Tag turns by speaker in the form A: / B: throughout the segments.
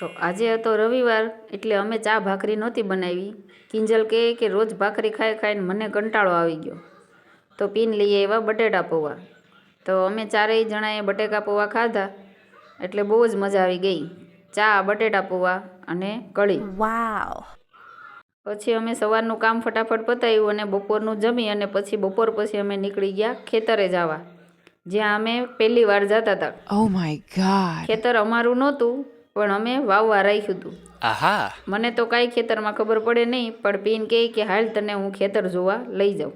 A: તો આજે હતો રવિવાર એટલે અમે ચા ભાખરી નહોતી બનાવી. કિંજલ કહે કે રોજ ભાખરી ખાઈ ખાઈને મને કંટાળો આવી ગયો, તો પીન લઈએ એવા બટેટા પૌવા. તો અમે ચારેય જણાએ બટેકા પૌવા ખાધા એટલે બહુ જ મજા આવી ગઈ. ચા, બટેટા પૌવા અને કઢી.
B: વાવ.
A: પછી અમે સવારનું કામ ફટાફટ પતાવ્યું અને બપોરનું જમી અને પછી બપોર પછી અમે નીકળી ગયા ખેતરે જવા, જ્યાં અમે પહેલી વાર જતા હતા.
B: Oh my God.
A: ખેતર અમારું નહોતું પણ અમે વાવવા રાખ્યું હતું.
C: આહા.
A: મને તો કાંઈ ખેતરમાં ખબર પડે નહીં, પણ પીન કહે કે હાલ તને હું ખેતર જોવા લઈ જાઉં.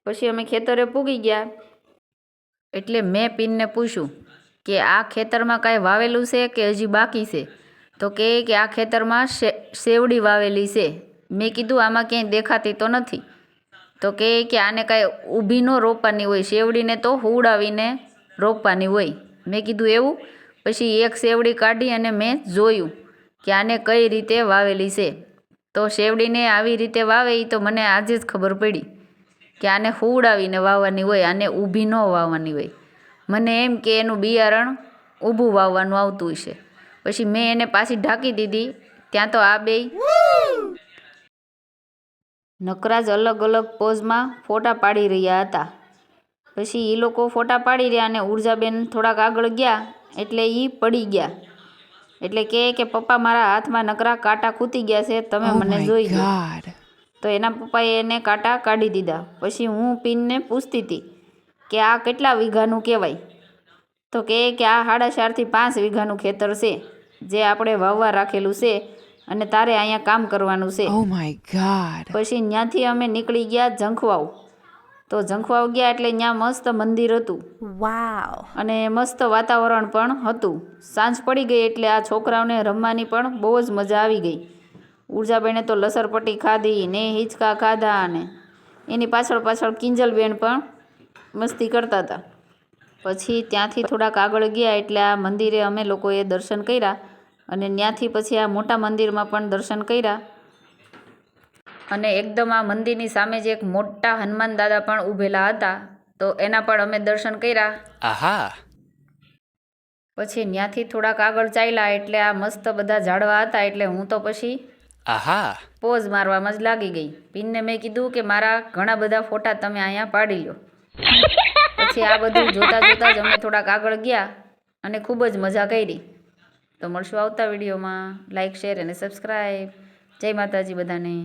A: પછી અમે ખેતરે પૂગી ગયા એટલે મેં પીનને પૂછ્યું કે આ ખેતરમાં કાંઈ વાવેલું છે કે હજી બાકી છે? તો કહે કે આ ખેતરમાં શેવડી વાવેલી છે. મેં કીધું આમાં ક્યાંય દેખાતી તો નથી. તો કહે કે આને કાંઈ ઊભી ન રોપવાની હોય, શેવડીને તો હુડાવીને રોપવાની હોય. મેં કીધું એવું? પછી એક શેવડી કાઢી અને મેં જોયું કે આને કઈ રીતે વાવેલી છે. તો શેવડીને આવી રીતે વાવે એ તો મને આજે જ ખબર પડી કે આને હુડાવીને વાવવાની હોય, આને ઊભી ન વાવવાની હોય. મને એમ કે એનું બિયારણ ઊભું વાવવાનું આવતું હશે. પછી મેં એને પાછી ઢાંકી દીધી. ત્યાં તો આ બેય નકરા જ અલગ અલગ પોઝમાં ફોટા પાડી રહ્યા હતા. પછી એ લોકો ફોટા પાડી રહ્યા અને ઉર્જાબેન થોડાક આગળ ગયા એટલે એ પડી ગયા. એટલે કે પપ્પા મારા હાથમાં નકરા કાંટા ખૂતી ગયા છે, તમે મને જોઈ લો. તો એના પપ્પાએ એને કાંટા કાઢી દીધા. પછી હું પીનને પૂછતી હતી કે આ કેટલા વીઘાનું કહેવાય? તો કે આ 4.5 થી 5 વીઘાનું ખેતર છે જે આપણે વાવવા રાખેલું છે અને તારે અહીંયા કામ કરવાનું છે.
B: Oh my God.
A: પછી ત્યાંથી અમે નીકળી ગયા ઝંખવાવ. તો ઝંખવાવ ગયા એટલે ત્યાં મસ્ત મંદિર હતું.
B: વાવ.
A: અને મસ્ત વાતાવરણ પણ હતું. સાંજ પડી ગઈ એટલે આ છોકરાઓને રમવાની પણ બહુ જ મજા આવી ગઈ. ઉર્જાબેને તો લસરપટ્ટી ખાધી ને હિંચકા ખાધા અને એની પાછળ કિંજલબેન પણ મસ્તી કરતા હતા. પછી ત્યાંથી થોડાક આગળ ગયા એટલે આ મંદિરે અમે લોકોએ દર્શન કર્યા અને ત્યાંથી પછી આ મોટા મંદિરમાં પણ દર્શન કર્યા. અને એકદમ આ મંદિરની સામે જ એક મોટા હનુમાન દાદા પણ ઊભેલા હતા, તો એના પણ અમે દર્શન કર્યા.
C: આહા.
A: પછી ત્યાંથી થોડાક આગળ ચાલ્યા એટલે આ મસ્ત બધા ઝાડવા હતા એટલે હું તો પછી
C: આહા.
A: પોઝ મારવામાં જ લાગી ગઈ. પીનને મેં કીધું કે મારા ઘણા બધા ફોટા તમે અહીંયા પાડી લો. પછી આ બધું જોતા જોતા જ અમે થોડાક આગળ ગયા અને ખૂબ જ મજા કરી. તો મળશું આવતા વિડીયોમાં. લાઈક, શેર અને સબસ્ક્રાઈબ. જય માતાજી બધાને.